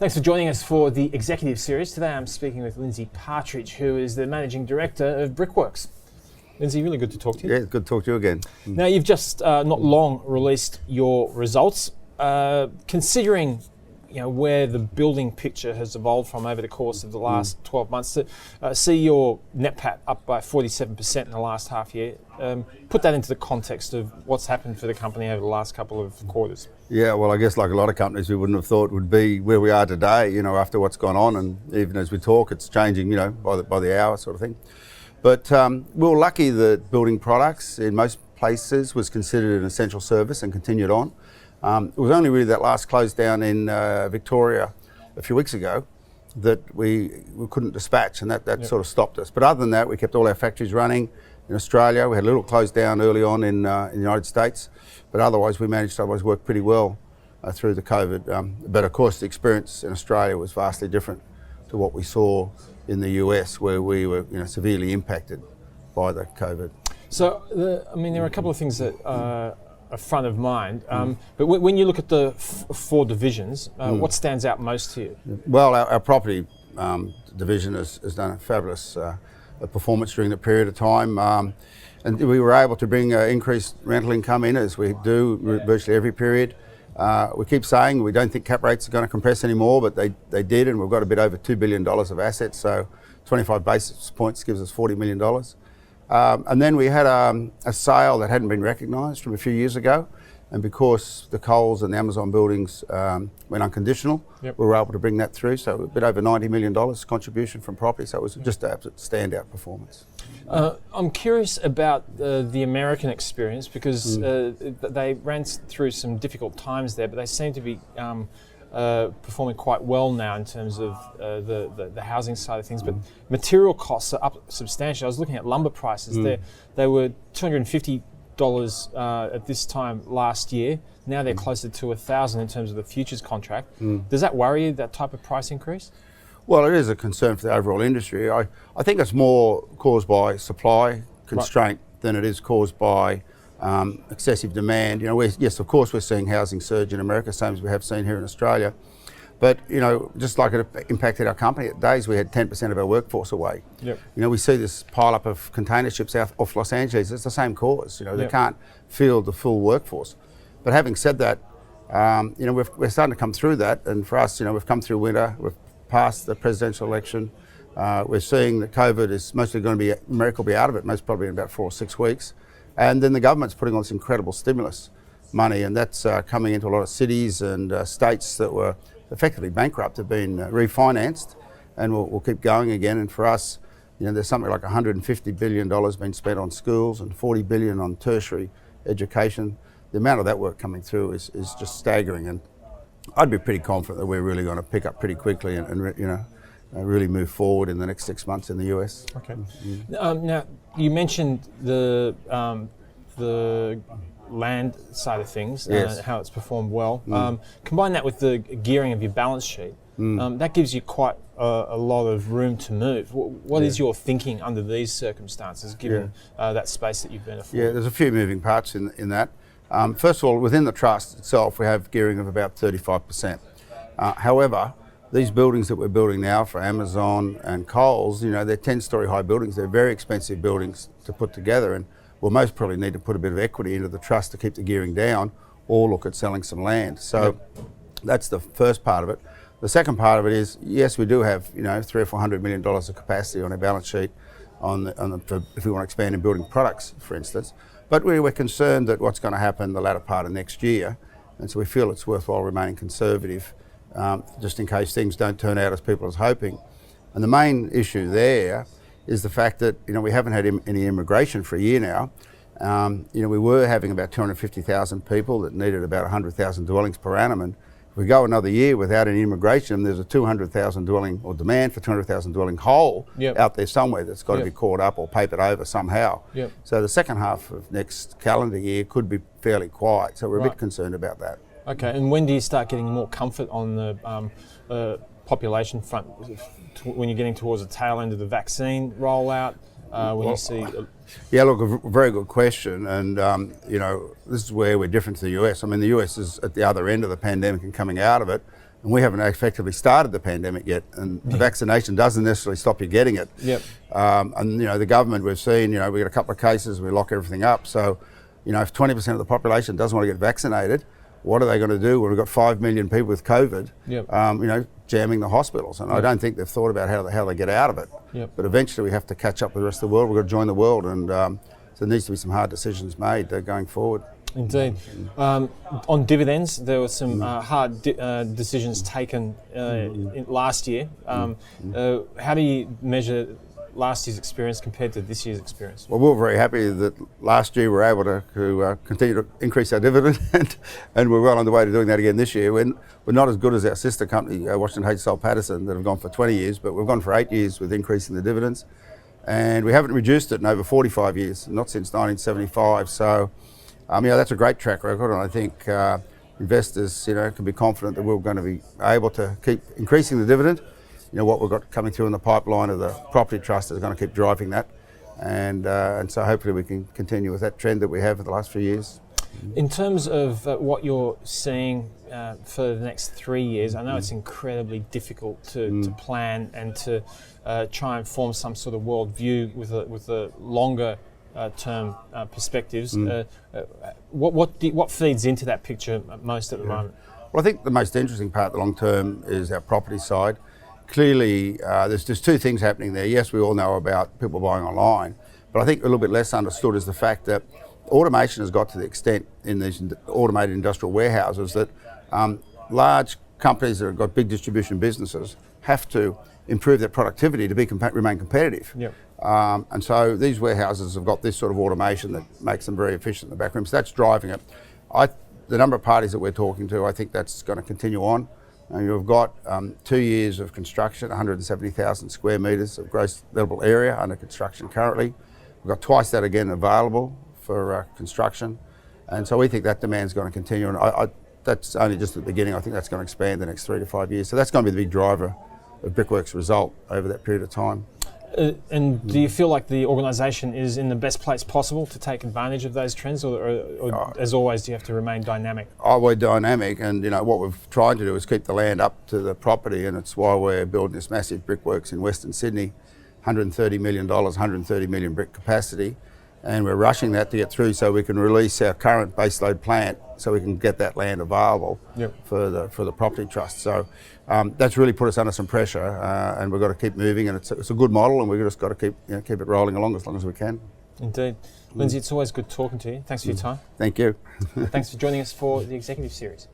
Thanks for joining us for the Executive Series. Today I'm speaking with Lindsay Partridge, who is the Managing Director of Brickworks. Lindsay, really good to talk to you. Yeah, it's good to talk to you again. Now, you've just not long released your results. Considering where the building picture has evolved from over the course of the last 12 months, to see your net PAT up by 47% in the last half year, put that into the context of what's happened for the company over the last couple of quarters. Yeah, well, I guess like a lot of companies, we wouldn't have thought would be where we are today, after what's gone on, and even as we talk, it's changing, by the hour sort of thing. But we were lucky that building products in most places was considered an essential service and continued on. It was only really that last close down in Victoria a few weeks ago that we couldn't dispatch, and that sort of stopped us. But other than that, we kept all our factories running. In Australia, we had a little close down early on in the United States, but otherwise we managed to work pretty well through the COVID. But of course, the experience in Australia was vastly different to what we saw in the US, where we were severely impacted by the COVID. So, there are a couple of things that are front of mind, but when you look at the four divisions, what stands out most to you? Well, our property division has done a fabulous performance during the period of time, and we were able to bring increased rental income in, as we do virtually every period. We keep saying we don't think cap rates are going to compress anymore, but they did, and we've got a bit over $2 billion of assets, so 25 basis points gives us $40 million. And then we had a sale that hadn't been recognised from a few years ago, and because the Coles and the Amazon buildings went unconditional, we were able to bring that through, so a bit over $90 million contribution from property, so it was just an absolute standout performance. I'm curious about the American experience, because they ran through some difficult times there, but they seem to be performing quite well now in terms of the housing side of things. But material costs are up substantially. I was looking at lumber prices. They were $250 at this time last year. Now they're closer to $1,000 in terms of the futures contract. Does that worry you, that type of price increase? Well, it is a concern for the overall industry. I think it's more caused by supply constraint than it is caused by excessive demand. Yes, of course, we're seeing housing surge in America, same as we have seen here in Australia. But, just like it impacted our company, at days we had 10% of our workforce away. We see this pile up of container ships off Los Angeles. It's the same cause. They can't field the full workforce. But having said that, we're starting to come through that. And for us, we've come through winter. We've passed the presidential election. We're seeing that COVID is mostly going to be, America will be out of it most probably in about 4 or 6 weeks. And then the government's putting on this incredible stimulus money, and that's coming into a lot of cities and states that were effectively bankrupt have been refinanced, and we'll keep going again. And for us, there's something like $150 billion being spent on schools and $40 billion on tertiary education. The amount of that work coming through is just staggering, and I'd be pretty confident that we're really going to pick up pretty quickly and really move forward in the next 6 months in the US. Okay. Now, you mentioned the land side of things, how it's performed well. Combine that with the gearing of your balance sheet. That gives you quite a lot of room to move. What is your thinking under these circumstances, given that space that you've been afforded? Yeah, there's a few moving parts in that. First of all, within the trust itself, we have gearing of about 35%. However, these buildings that we're building now for Amazon and Coles, they're 10-storey high buildings. They're very expensive buildings to put together, and we'll most probably need to put a bit of equity into the trust to keep the gearing down, or look at selling some land. So that's the first part of it. The second part of it is, yes, we do have $300 or $400 million of capacity on our balance sheet if we want to expand in building products, for instance. But we're concerned that what's going to happen the latter part of next year, and so we feel it's worthwhile remaining conservative, just in case things don't turn out as people are hoping. And the main issue there is the fact that we haven't had any immigration for a year now. We were having about 250,000 people that needed about 100,000 dwellings per annum, and if we go another year without any immigration, there's a 200,000 dwelling, or demand for 200,000 dwelling hole out there somewhere that's got to be caught up or papered over somehow. So the second half of next calendar year could be fairly quiet, so we're a bit concerned about that. Okay, and when do you start getting more comfort on the population front, when you're getting towards the tail end of the vaccine rollout? You see... Yeah, look, a very good question, and this is where we're different to the US. I mean, the US is at the other end of the pandemic and coming out of it, and we haven't effectively started the pandemic yet, and the vaccination doesn't necessarily stop you getting it. Yep. And the government, we've seen, we got a couple of cases, we lock everything up. So, if 20% of the population doesn't want to get vaccinated, what are they going to do when we've got 5 million people with COVID, Yep. Jamming the hospitals? And I don't think they've thought about how they get out of it. Yep. But eventually we have to catch up with the rest of the world. We've got to join the world, and so there needs to be some hard decisions made going forward. Indeed. On dividends, there were some hard decisions taken last year. How do you measure last year's experience compared to this year's experience? Well, we're very happy that last year we were able to continue to increase our dividend, and we're well on the way to doing that again this year. We're not as good as our sister company, Washington H. Soul Patterson, that have gone for 20 years, but we've gone for 8 years with increasing the dividends. And we haven't reduced it in over 45 years, not since 1975. So, that's a great track record, and I think investors, can be confident that we're going to be able to keep increasing the dividend. What we've got coming through in the pipeline of the property trust is going to keep driving that, and so hopefully we can continue with that trend that we have for the last few years. In terms of what you're seeing for the next 3 years, I know it's incredibly difficult to plan and to try and form some sort of world view with a longer term perspectives. What feeds into that picture most at the moment? Well, I think the most interesting part of the long term is our property side. Clearly, there's two things happening there. Yes, we all know about people buying online, but I think a little bit less understood is the fact that automation has got to the extent in these automated industrial warehouses that large companies that have got big distribution businesses have to improve their productivity to remain competitive. Yep. And so these warehouses have got this sort of automation that makes them very efficient in the back room. So that's driving it. The number of parties that we're talking to, I think that's going to continue on. And you've got 2 years of construction, 170,000 square metres of gross levelable area under construction currently. We've got twice that again available for construction. And so we think that demand's going to continue. And that's only just at the beginning. I think that's going to expand the next 3 to 5 years. So that's going to be the big driver of Brickworks' result over that period of time. And do you feel like the organisation is in the best place possible to take advantage of those trends, or as always, do you have to remain dynamic? We're dynamic, and what we've tried to do is keep the land up to the property, and it's why we're building this massive Brickworks in Western Sydney, $130 million, 130 million brick capacity, and we're rushing that to get through so we can release our current baseload plant so we can get that land available for the property trust. So that's really put us under some pressure, and we've got to keep moving, and it's a good model, and we've just got to keep it rolling along as long as we can. Indeed. Lindsay, it's always good talking to you. Thanks for your time. Thank you. Thanks for joining us for the Executive Series.